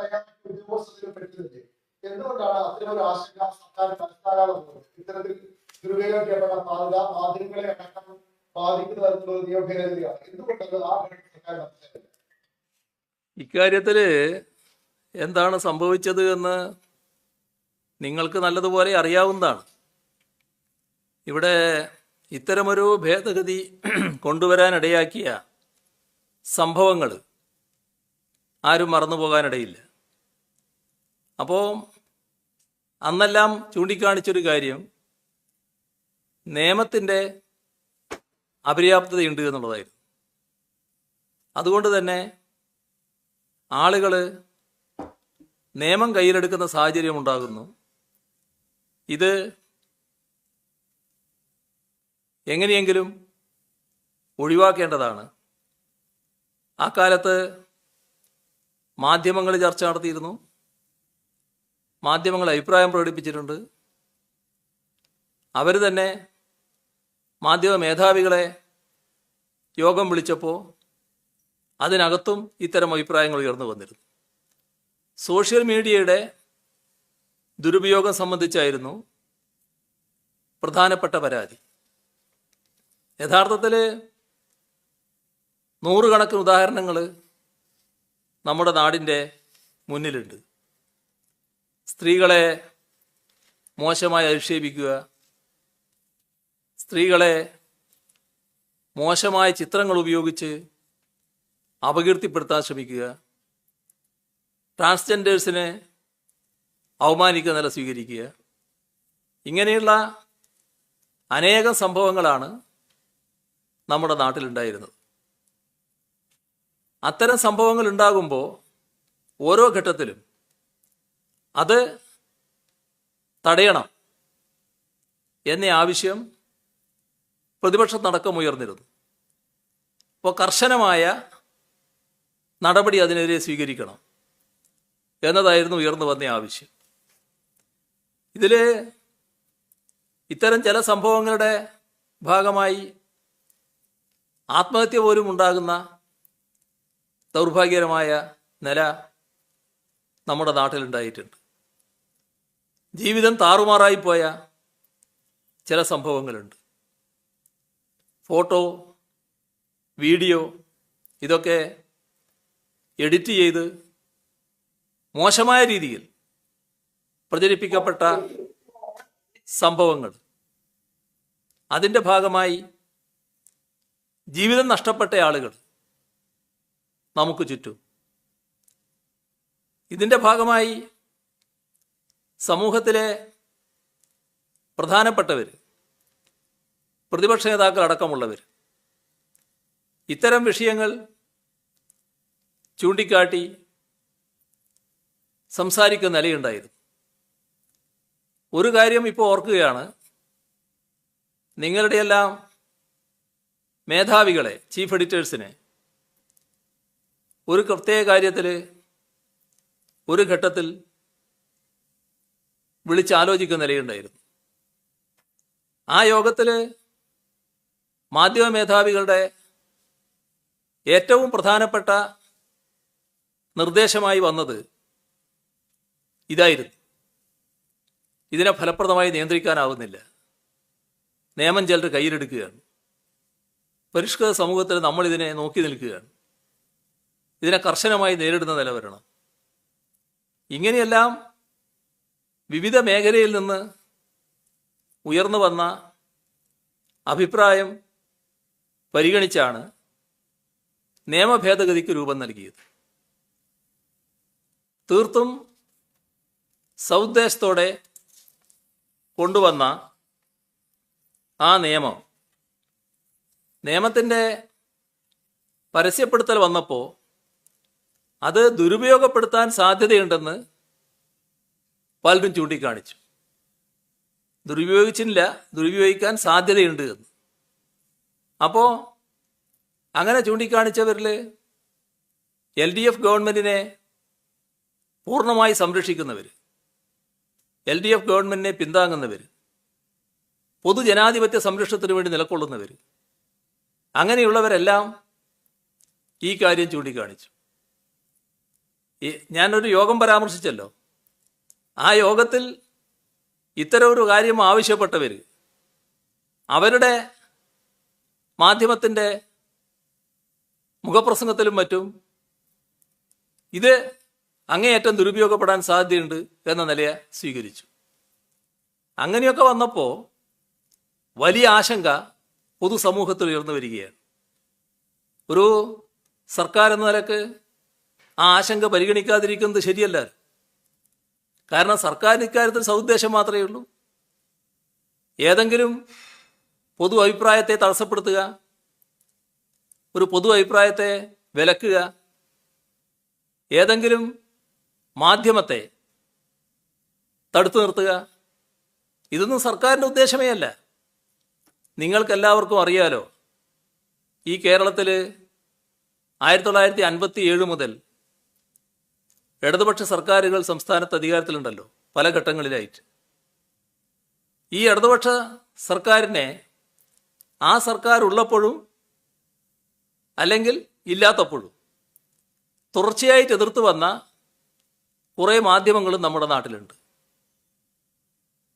തയ്യാറാക്കി ഉദ്യോഗസ്ഥരും പറ്റുന്നില്ലേ? എന്തുകൊണ്ടാണ് അത്തരമൊരു ആശങ്ക സർക്കാർ മനസ്സിലാകാതെ പോകുന്നത്? ഇത്തരത്തിൽ ദുരുപയോഗം ചെയ്യപ്പെട്ട മാധ്യമങ്ങളെ അടക്കം ബാധിക്കുന്ന തരത്തിലുള്ള നിയമഭേദഗതിയാണ്. എന്തുകൊണ്ടത് ആ സർക്കാർ മനസ്സിലാക്കില്ല? ഇക്കാര്യത്തില് എന്താണ് സംഭവിച്ചത് എന്ന് നിങ്ങൾക്ക് നല്ലതുപോലെ അറിയാവുന്നതാണ്. ഇവിടെ ഇത്തരമൊരു ഭേദഗതി കൊണ്ടുവരാനിടയാക്കിയ സംഭവങ്ങൾ ആരും മറന്നുപോകാനിടയില്ല. അപ്പോൾ അന്നെല്ലാം ചൂണ്ടിക്കാണിച്ചൊരു കാര്യം നിയമത്തിൻ്റെ അപര്യാപ്തതയുണ്ട് എന്നുള്ളതായിരുന്നു. അതുകൊണ്ട് തന്നെ ആളുകൾ നിയമം കയ്യിലെടുക്കുന്ന സാഹചര്യം ഉണ്ടാകുന്നു. ഇത് എങ്ങനെയെങ്കിലും ഒഴിവാക്കേണ്ടതാണ്. ആ കാലത്ത് മാധ്യമങ്ങൾ ചർച്ച നടത്തിയിരുന്നു, മാധ്യമങ്ങൾ അഭിപ്രായം പ്രകടിപ്പിച്ചിട്ടുണ്ട്. അവർ തന്നെ മാധ്യമ മേധാവികളെ യോഗം വിളിച്ചപ്പോൾ അതിനകത്തും ഇത്തരം അഭിപ്രായങ്ങൾ ഉയർന്നു വന്നിരുന്നു. സോഷ്യൽ മീഡിയയുടെ ദുരുപയോഗം സംബന്ധിച്ചായിരുന്നു പ്രധാനപ്പെട്ട പരാതി. യഥാർത്ഥത്തിൽ നൂറുകണക്കിന് ഉദാഹരണങ്ങൾ നമ്മുടെ നാടിൻ്റെ മുന്നിലുണ്ട്. സ്ത്രീകളെ മോശമായി അധിക്ഷേപിക്കുക, സ്ത്രീകളെ മോശമായ ചിത്രങ്ങൾ ഉപയോഗിച്ച് അപകീർത്തിപ്പെടുത്താൻ ശ്രമിക്കുക, ട്രാൻസ്ജെൻഡേഴ്സിനെ അവമാനിക്കുന്ന നില സ്വീകരിക്കുക, ഇങ്ങനെയുള്ള അനേകം സംഭവങ്ങളാണ് നമ്മുടെ നാട്ടിലുണ്ടായിരുന്നത്. അത്തരം സംഭവങ്ങൾ ഉണ്ടാകുമ്പോൾ ഓരോ ഘട്ടത്തിലും അത് തടയണം എന്ന ആവശ്യം പ്രതിപക്ഷത്തടക്കം ഉയർന്നിരുന്നു. അപ്പോൾ കർശനമായ നടപടി അതിനെതിരെ സ്വീകരിക്കണം എന്നതായിരുന്നു ഉയർന്നു വന്ന ആവശ്യം. ഇതിൽ ഇത്തരം ചില സംഭവങ്ങളുടെ ഭാഗമായി ആത്മഹത്യ പോലും ഉണ്ടാകുന്ന ദൗർഭാഗ്യകരമായ നില നമ്മുടെ നാട്ടിലുണ്ടായിട്ടുണ്ട്. ജീവിതം താറുമാറായിപ്പോയ ചില സംഭവങ്ങളുണ്ട്. ഫോട്ടോ, വീഡിയോ ഇതൊക്കെ എഡിറ്റ് ചെയ്ത് മോശമായ രീതിയിൽ പ്രചരിപ്പിക്കപ്പെട്ട സംഭവങ്ങൾ, അതിൻ്റെ ഭാഗമായി ജീവിതം നഷ്ടപ്പെട്ട ആളുകൾ നമുക്ക് ചുറ്റും. ഇതിൻ്റെ ഭാഗമായി സമൂഹത്തിലെ പ്രധാനപ്പെട്ടവർ, പ്രതിപക്ഷ നേതാക്കൾ അടക്കമുള്ളവർ ഇത്തരം വിഷയങ്ങൾ ചൂണ്ടിക്കാട്ടി സംസാരിക്കുന്ന നിലയുണ്ടായിരുന്നു. ഒരു കാര്യം ഇപ്പോൾ ഓർക്കുകയാണ്, നിങ്ങളുടെയെല്ലാം മേധാവികളെ, ചീഫ് എഡിറ്റേഴ്സിനെ ഒരു പ്രത്യേക കാര്യത്തിൽ ഒരു ഘട്ടത്തിൽ വിളിച്ചാലോചിക്കുന്ന നിലയുണ്ടായിരുന്നു. ആ യോഗത്തിൽ മാധ്യമ മേധാവികളുടെ ഏറ്റവും പ്രധാനപ്പെട്ട നിർദ്ദേശമായി വന്നത് ഇതായിരുന്നു: ഇതിനെ ഫലപ്രദമായി നിയന്ത്രിക്കാനാവുന്നില്ല, നിയമം ചിലർ കയ്യിലെടുക്കുകയാണ്, പരിഷ്കൃത സമൂഹത്തിൽ നമ്മളിതിനെ നോക്കി നിൽക്കുകയാണ്, ഇതിനെ കർശനമായി നേരിടുന്ന നില വരണം. ഇങ്ങനെയെല്ലാം വിവിധ മേഖലയിൽ നിന്ന് ഉയർന്നു വന്ന അഭിപ്രായം പരിഗണിച്ചാണ് നിയമ ഭേദഗതിക്ക് രൂപം നൽകിയത്. തീർത്തും സൗദ്ദേശത്തോടെ കൊണ്ടുവന്ന ആ നിയമത്തിൻ്റെ പരസ്യപ്പെടുത്തൽ വന്നപ്പോൾ അത് ദുരുപയോഗപ്പെടുത്താൻ സാധ്യതയുണ്ടെന്ന് പലരും ചൂണ്ടിക്കാണിച്ചു. ദുരുപയോഗിക്കാൻ സാധ്യതയുണ്ട് എന്ന്. അപ്പോൾ അങ്ങനെ ചൂണ്ടിക്കാണിച്ചവരിൽ LDF ഗവൺമെൻറ്റിനെ പൂർണ്ണമായി സംരക്ഷിക്കുന്നവർ, LDF ഗവൺമെൻറ്റിനെ പിന്താങ്ങുന്നവർ, പൊതുജനാധിപത്യ സംരക്ഷണത്തിന് വേണ്ടി നിലകൊള്ളുന്നവർ, അങ്ങനെയുള്ളവരെല്ലാം ഈ കാര്യം ചൂണ്ടിക്കാണിച്ചു. ഞാനൊരു യോഗം പരാമർശിച്ചല്ലോ. ആ യോഗത്തിൽ ഇത്തരം ഒരു കാര്യം ആവശ്യപ്പെട്ടവർ അവരുടെ മാധ്യമത്തിൻ്റെ മുഖപ്രസംഗത്തിലും മറ്റും ഇത് അങ്ങേയറ്റം ദുരുപയോഗപ്പെടാൻ സാധ്യതയുണ്ട് എന്ന നിലയെ സ്വീകരിച്ചു. അങ്ങനെയൊക്കെ വന്നപ്പോൾ വലിയ ആശങ്ക പൊതുസമൂഹത്തിൽ ഉയർന്നു വരികയാണ്. ഒരു സർക്കാർ എന്ന നിലക്ക് ആ ആശങ്ക പരിഗണിക്കാതിരിക്കുന്നത് ശരിയല്ല. കാരണം സർക്കാരിന് ഇക്കാര്യത്തിൽ സതുദ്ദേശം മാത്രമേ ഉള്ളൂ. ഏതെങ്കിലും പൊതു അഭിപ്രായത്തെ തടസ്സപ്പെടുത്തുക, ഒരു പൊതു അഭിപ്രായത്തെ വിലക്കുക, ഏതെങ്കിലും മാധ്യമത്തെ തടുത്തു നിർത്തുക, ഇതൊന്നും സർക്കാരിൻ്റെ ഉദ്ദേശമേ അല്ല. നിങ്ങൾക്കെല്ലാവർക്കും അറിയാലോ, ഈ കേരളത്തിൽ 1957 മുതൽ ഇടതുപക്ഷ സർക്കാരുകൾ സംസ്ഥാനത്ത് അധികാരത്തിലുണ്ടല്ലോ, പല ഘട്ടങ്ങളിലായിട്ട്. ഈ ഇടതുപക്ഷ സർക്കാരിനെ ആ സർക്കാർ ഉള്ളപ്പോഴും അല്ലെങ്കിൽ ഇല്ലാത്തപ്പോഴും തുടർച്ചയായിട്ട് എതിർത്ത് വന്ന കുറേ മാധ്യമങ്ങളും നമ്മുടെ നാട്ടിലുണ്ട്.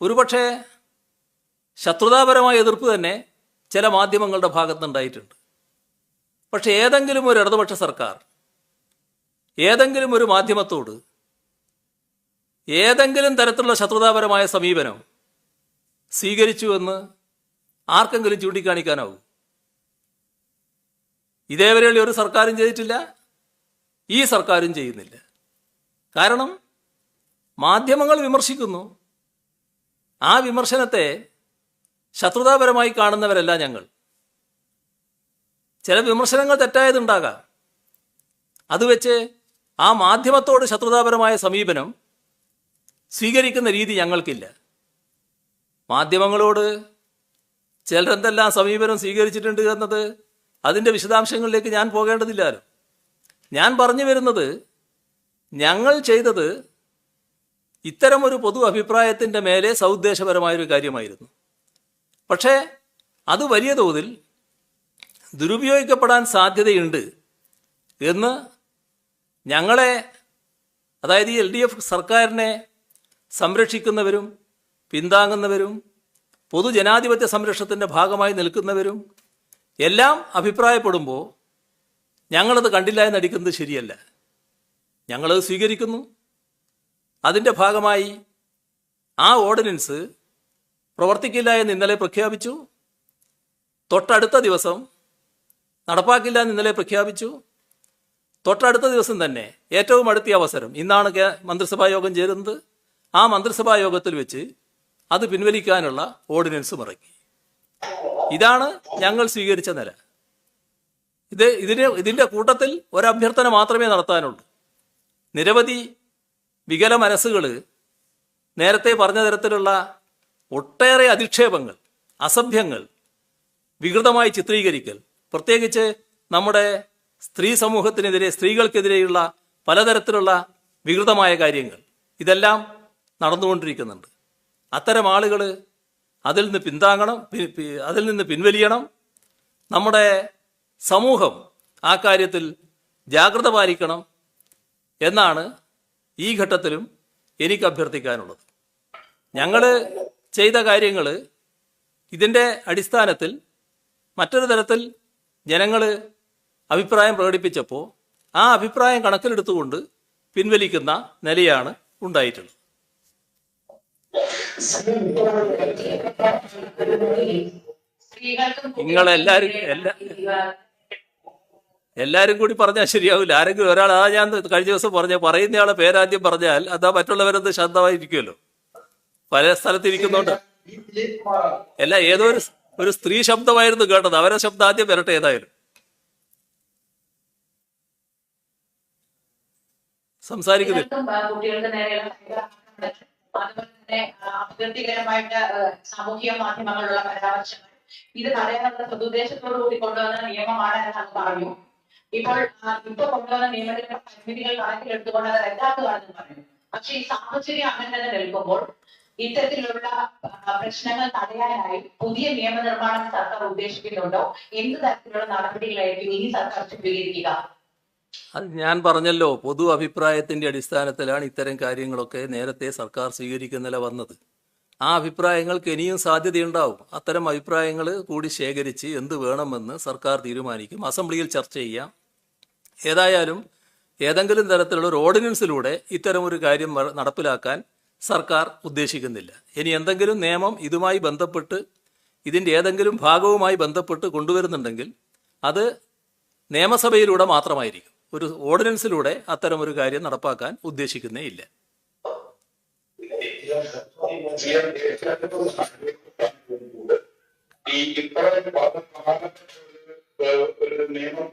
ഒരുപക്ഷെ ശത്രുതാപരമായ എതിർപ്പ് തന്നെ ചില മാധ്യമങ്ങളുടെ ഭാഗത്തുനിന്നുണ്ടായിട്ടുണ്ട്. പക്ഷെ ഏതെങ്കിലും ഒരു ഇടതുപക്ഷ സർക്കാർ ഏതെങ്കിലും ഒരു മാധ്യമത്തോട് ഏതെങ്കിലും തരത്തിലുള്ള ശത്രുതാപരമായ സമീപനം സ്വീകരിച്ചുവെന്ന് ആർക്കെങ്കിലും ചൂണ്ടിക്കാണിക്കാനാവും? ഇതേവരെയുള്ള ഒരു സർക്കാരും ചെയ്തിട്ടില്ല, ഈ സർക്കാരും ചെയ്യുന്നില്ല. കാരണം മാധ്യമങ്ങൾ വിമർശിക്കുന്നു. ആ വിമർശനത്തെ ശത്രുതാപരമായി കാണുന്നവരല്ല ഞങ്ങൾ. ചില വിമർശനങ്ങൾ തെറ്റായതുണ്ടാകാം. അത് വെച്ച് ആ മാധ്യമത്തോട് ശത്രുതാപരമായ സമീപനം സ്വീകരിക്കുന്ന രീതി ഞങ്ങൾക്കില്ല. മാധ്യമങ്ങളോട് ചിലരെന്തെല്ലാം സമീപനം സ്വീകരിച്ചിട്ടുണ്ട് എന്നത് അതിൻ്റെ വിശദാംശങ്ങളിലേക്ക് ഞാൻ പോകേണ്ടതില്ലല്ലോ. ഞാൻ പറഞ്ഞു വരുന്നത്, ഞങ്ങൾ ചെയ്തത് ഇത്തരമൊരു പൊതു അഭിപ്രായത്തിൻ്റെ മേലെ സൗദ്ദേശപരമായൊരു കാര്യമായിരുന്നു. പക്ഷേ അത് വലിയ തോതിൽ ദുരുപയോഗിക്കപ്പെടാൻ സാധ്യതയുണ്ട് എന്ന് ഞങ്ങളെ, അതായത് ഈ LDF സർക്കാരിനെ സംരക്ഷിക്കുന്നവരും പിന്താങ്ങുന്നവരും പൊതുജനാധിപത്യ സംരക്ഷണത്തിൻ്റെ ഭാഗമായി നിൽക്കുന്നവരും എല്ലാം അഭിപ്രായപ്പെടുമ്പോൾ ഞങ്ങളത് കണ്ടില്ല എന്നടിക്കുന്നത് ശരിയല്ല. ഞങ്ങളത് സ്വീകരിക്കുന്നു. അതിൻ്റെ ഭാഗമായി ആ ഓർഡിനൻസ് പ്രവർത്തിക്കില്ല എന്ന് ഇന്നലെ പ്രഖ്യാപിച്ചു. തൊട്ടടുത്ത ദിവസം നടപ്പാക്കില്ല എന്ന് ഇന്നലെ പ്രഖ്യാപിച്ചു. തൊട്ടടുത്ത ദിവസം തന്നെ ഏറ്റവും അടുത്ത അവസരം, ഇന്നാണ് മന്ത്രിസഭാ യോഗം ചേരുന്നത്, ആ മന്ത്രിസഭാ യോഗത്തിൽ വെച്ച് അത് പിൻവലിക്കാനുള്ള ഓർഡിനൻസും ഇറക്കി. ഇതാണ് ഞങ്ങൾ സ്വീകരിച്ച നില. ഇതിൻ്റെ കൂട്ടത്തിൽ ഒരഭ്യർത്ഥന മാത്രമേ നടത്താനുള്ളൂ. നിരവധി വികല മനസ്സുകൾ നേരത്തെ പറഞ്ഞ തരത്തിലുള്ള ഒട്ടേറെ അധിക്ഷേപങ്ങൾ, അസഭ്യങ്ങൾ, വികൃതമായി ചിത്രീകരിക്കൽ, പ്രത്യേകിച്ച് നമ്മുടെ സ്ത്രീ സമൂഹത്തിനെതിരെ, സ്ത്രീകൾക്കെതിരെയുള്ള പലതരത്തിലുള്ള വികൃതമായ കാര്യങ്ങൾ, ഇതെല്ലാം നടന്നുകൊണ്ടിരിക്കുന്നുണ്ട്. അത്തരം ആളുകൾ അതിൽ നിന്ന് പിന്താങ്ങണം, അതിൽ നിന്ന് പിൻവലിയണം. നമ്മുടെ സമൂഹം ആ കാര്യത്തിൽ ജാഗ്രത പാലിക്കണം എന്നാണ് ഈ ഘട്ടത്തിലും എനിക്ക് അഭ്യർത്ഥിക്കാനുള്ളത്. ഞങ്ങൾ ചെയ്ത കാര്യങ്ങൾ ഇതിൻ്റെ അടിസ്ഥാനത്തിൽ മറ്റൊരു തരത്തിൽ ജനങ്ങൾ അഭിപ്രായം പ്രകടിപ്പിച്ചപ്പോൾ ആ അഭിപ്രായം കണക്കിലെടുത്തുകൊണ്ട് പിൻവലിക്കുന്ന നിലയാണ് ഉണ്ടായിട്ടുള്ളത്. എല്ലാവരും കൂടി പറഞ്ഞാൽ ശരിയാവില്ല. ആരെങ്കിലും ഒരാൾ, ഞാൻ കഴിഞ്ഞ ദിവസം പറയുന്നയാളെ പേരാദ്യം പറഞ്ഞാൽ അതാ മറ്റുള്ളവരത് ശബ്ദമായിരിക്കുമല്ലോ. പല സ്ഥലത്തിരിക്കുന്നോണ്ട് അല്ല, ഏതോ ഒരു സ്ത്രീ ശബ്ദമായിരുന്നു കേട്ടത്. അവരെ ശബ്ദം ആദ്യം വരട്ടെ. ഏതായാലും സംസാരിക്കുന്നില്ല. കുട്ടികൾക്ക് നേരെയുള്ള അതുപോലെ തന്നെ അപകീർത്തികരമായിട്ട് സാമൂഹിക മാധ്യമങ്ങളിലുള്ള പരാമർശങ്ങൾ, ഇത് തടയാനുള്ള സതുദ്ദേശത്തോടു കൂടി കൊണ്ടുവന്ന നിയമമാണ് എന്ന് അങ്ങ് പറഞ്ഞു. ഇപ്പോൾ കൊണ്ടുവന്ന നിയമത്തിന്റെ പരിമിതികൾ കണക്കിലെടുത്തുകൊണ്ട് അത് റദ്ദാക്കുകയാണെന്ന് പറഞ്ഞു. പക്ഷെ ഈ സാഹചര്യം അങ്ങനെ തന്നെ നിൽക്കുമ്പോൾ ഇത്തരത്തിലുള്ള പ്രശ്നങ്ങൾ തടയാനായി പുതിയ നിയമനിർമ്മാണം സർക്കാർ ഉദ്ദേശിക്കുന്നുണ്ടോ? എന്ത് തരത്തിലുള്ള നടപടികളായിരിക്കും ഇനി സർക്കാർ സ്വീകരിക്കുക? അത് ഞാൻ പറഞ്ഞല്ലോ, പൊതു അഭിപ്രായത്തിന്റെ അടിസ്ഥാനത്തിലാണ് ഇത്തരം കാര്യങ്ങളൊക്കെ നേരത്തെ സർക്കാർ സ്വീകരിക്കുന്ന നില വന്നത്. ആ അഭിപ്രായങ്ങൾക്ക് ഇനിയും സാധ്യതയുണ്ടാവും. അത്തരം അഭിപ്രായങ്ങൾ കൂടി ശേഖരിച്ച് എന്ത് വേണമെന്ന് സർക്കാർ തീരുമാനിക്കും, അസംബ്ലിയിൽ ചർച്ച ചെയ്യാം. ഏതായാലും ഏതെങ്കിലും തരത്തിലുള്ള ഒരു ഓർഡിനൻസിലൂടെ ഇത്തരം ഒരു കാര്യം നടപ്പിലാക്കാൻ സർക്കാർ ഉദ്ദേശിക്കുന്നില്ല. ഇനി എന്തെങ്കിലും നിയമം ഇതുമായി ബന്ധപ്പെട്ട് ഇതിൻ്റെ ഏതെങ്കിലും ഭാഗവുമായി ബന്ധപ്പെട്ട് കൊണ്ടുവരുന്നുണ്ടെങ്കിൽ അത് നിയമസഭയിലൂടെ മാത്രമായിരിക്കും. ഒരു ഓർഡിനൻസിലൂടെ അത്തരം ഒരു കാര്യം നടപ്പാക്കാൻ ഉദ്ദേശിക്കുന്നേ ഇല്ല. ഈ ഇത്രയും പ്രധാനപ്പെട്ട ഒരു നിയമം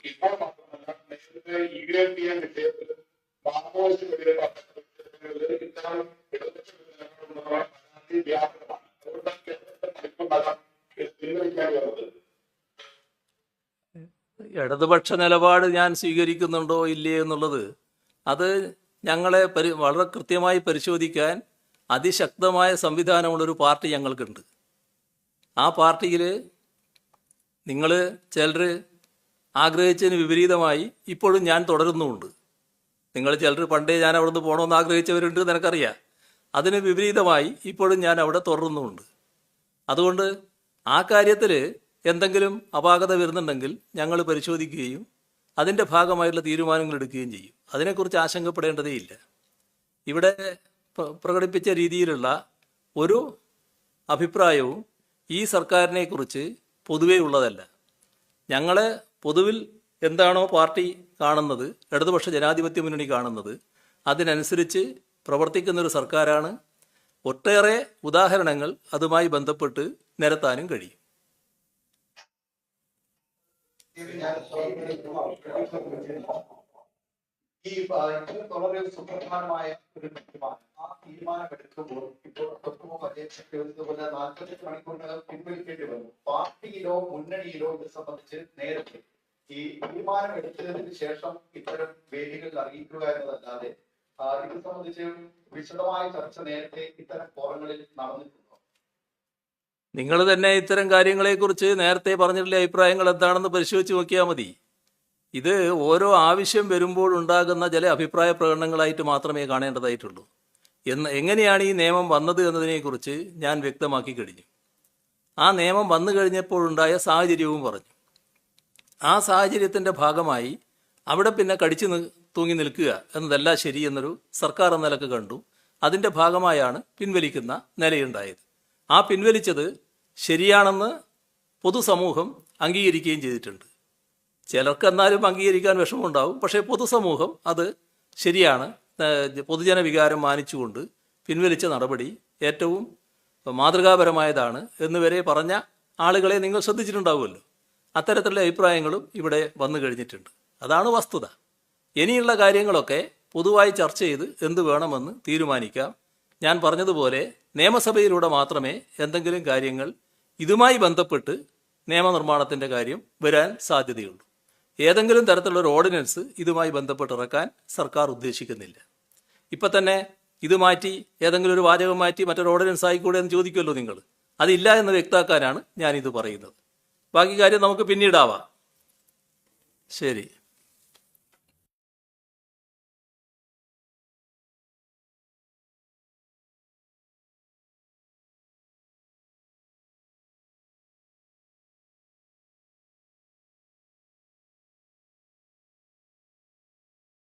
ഇപ്പോൾ മാത്രമല്ല നേരത്തെ യുഎപിഎ വിഷയത്തിൽ മാവോയിസ്റ്റ് ഇത്തരം ഇടതുപക്ഷ വ്യാപകമാണ്. അതുകൊണ്ടാണ് കേരളത്തിൽ ഇപ്പം പിൻവലിക്കാൻ വരുന്നത്. ഇടതുപക്ഷ നിലപാട് ഞാൻ സ്വീകരിക്കുന്നുണ്ടോ ഇല്ലേ എന്നുള്ളത് അത് ഞങ്ങളെ വളരെ കൃത്യമായി പരിശോധിക്കാൻ അതിശക്തമായ സംവിധാനമുള്ളൊരു പാർട്ടി ഞങ്ങൾക്കുണ്ട്. ആ പാർട്ടിയിൽ നിങ്ങൾ ചിലർ ആഗ്രഹിച്ചതിന് വിപരീതമായി ഇപ്പോഴും ഞാൻ തുടരുന്നുമുണ്ട്. നിങ്ങൾ ചിലർ പണ്ടേ ഞാൻ അവിടുന്ന് പോകണമെന്ന് ആഗ്രഹിച്ചവരുണ്ട്, നിനക്കറിയാം. അതിന് വിപരീതമായി ഇപ്പോഴും ഞാൻ അവിടെ തുടരുന്നുമുണ്ട്. അതുകൊണ്ട് ആ കാര്യത്തിൽ എന്തെങ്കിലും അപാകത വരുന്നുണ്ടെങ്കിൽ ഞങ്ങൾ പരിശോധിക്കുകയും അതിൻ്റെ ഭാഗമായിട്ടുള്ള തീരുമാനങ്ങൾ എടുക്കുകയും ചെയ്യും. അതിനെക്കുറിച്ച് ആശങ്കപ്പെടേണ്ടതേയില്ല. ഇവിടെ പ്രകടിപ്പിച്ച രീതിയിലുള്ള ഒരു അഭിപ്രായവും ഈ സർക്കാരിനെക്കുറിച്ച് പൊതുവേ ഉള്ളതല്ല. ഞങ്ങളെ പൊതുവിൽ എന്താണോ പാർട്ടി കാണുന്നത്, ഇടതുപക്ഷ ജനാധിപത്യ മുന്നണി കാണുന്നത്, അതിനനുസരിച്ച് പ്രവർത്തിക്കുന്നൊരു സർക്കാരാണ്. ഒട്ടേറെ ഉദാഹരണങ്ങൾ അതുമായി ബന്ധപ്പെട്ട് നിരത്താനും കഴിയും. ഈ വളരെ സുപ്രധാനമായ ഒരു തീരുമാനം, ആ തീരുമാനം എടുക്കുമ്പോൾ ഇപ്പോൾ പോലെ 48 മണിക്കൂറിനകം പിൻവലിക്കേണ്ടി വന്നു. പാർട്ടിയിലോ മുന്നണിയിലോ ഇത് സംബന്ധിച്ച് നേരത്തെ ഈ തീരുമാനം എടുത്തതിന് ശേഷം ഇത്തരം വേദികളിൽ അറിയിക്കുക എന്നതല്ലാതെ ഇത് സംബന്ധിച്ച് വിശദമായ ചർച്ച നേരത്തെ ഇത്തരം ഫോറങ്ങളിൽ നടന്നിട്ടുണ്ടോ? നിങ്ങൾ തന്നെ ഇത്തരം കാര്യങ്ങളെക്കുറിച്ച് നേരത്തെ പറഞ്ഞിട്ടുള്ള അഭിപ്രായങ്ങൾ എന്താണെന്ന് പരിശോധിച്ച് നോക്കിയാൽ മതി. ഇത് ഓരോ ആവശ്യം വരുമ്പോഴുണ്ടാകുന്ന ചില അഭിപ്രായ പ്രകടനങ്ങളായിട്ട് മാത്രമേ കാണേണ്ടതായിട്ടുള്ളൂ. എങ്ങനെയാണ് ഈ നിയമം വന്നത് എന്നതിനെക്കുറിച്ച് ഞാൻ വ്യക്തമാക്കി കഴിഞ്ഞു. ആ നിയമം വന്നു കഴിഞ്ഞപ്പോഴുണ്ടായ സാഹചര്യവും പറഞ്ഞു. ആ സാഹചര്യത്തിൻ്റെ ഭാഗമായി അവിടെ പിന്നെ തൂങ്ങി നിൽക്കുക എന്നതല്ല ശരിയെന്നൊരു സർക്കാർ എന്ന നിലക്ക് കണ്ടു. അതിൻ്റെ ഭാഗമായാണ് പിൻവലിക്കുന്ന നിലയുണ്ടായത്. ആ പിൻവലിച്ചത് ശരിയാണെന്ന് പൊതുസമൂഹം അംഗീകരിക്കുകയും ചെയ്തിട്ടുണ്ട്. ചിലർക്ക് എന്നാലും അംഗീകരിക്കാൻ വിഷമമുണ്ടാവും. പക്ഷേ പൊതുസമൂഹം അത് ശരിയാണ്, പൊതുജന വികാരം മാനിച്ചുകൊണ്ട് പിൻവലിച്ച നടപടി ഏറ്റവും മാതൃകാപരമായതാണ് എന്നുവരെ പറഞ്ഞ ആളുകളെ നിങ്ങൾ ശ്രദ്ധിച്ചിട്ടുണ്ടാവുമല്ലോ. അത്തരത്തിലുള്ള അഭിപ്രായങ്ങളും ഇവിടെ വന്നു കഴിഞ്ഞിട്ടുണ്ട്. അതാണ് വസ്തുത. ഇനിയുള്ള കാര്യങ്ങളൊക്കെ പൊതുവായി ചർച്ച ചെയ്ത് എന്ത് വേണമെന്ന് തീരുമാനിക്കാം. ഞാൻ പറഞ്ഞതുപോലെ നിയമസഭയിലൂടെ മാത്രമേ എന്തെങ്കിലും കാര്യങ്ങൾ ഇതുമായി ബന്ധപ്പെട്ട് നിയമനിർമ്മാണത്തിൻ്റെ കാര്യം വരാൻ സാധ്യതയുള്ളൂ. ഏതെങ്കിലും തരത്തിലുള്ള ഒരു ഓർഡിനൻസ് ഇതുമായി ബന്ധപ്പെട്ട് ഇറക്കാൻ സർക്കാർ ഉദ്ദേശിക്കുന്നില്ല. ഇപ്പം തന്നെ ഇത് മാറ്റി ഏതെങ്കിലും ഒരു വാചകം മാറ്റി മറ്റൊരു ഓർഡിനൻസ് ആയിക്കൂടെ എന്ന് ചോദിക്കുമല്ലോ നിങ്ങൾ. അതില്ല എന്ന് വ്യക്തമാക്കാനാണ് ഞാനിത് പറയുന്നത്. ബാക്കി കാര്യം നമുക്ക് പിന്നീടാവാം. ശരി.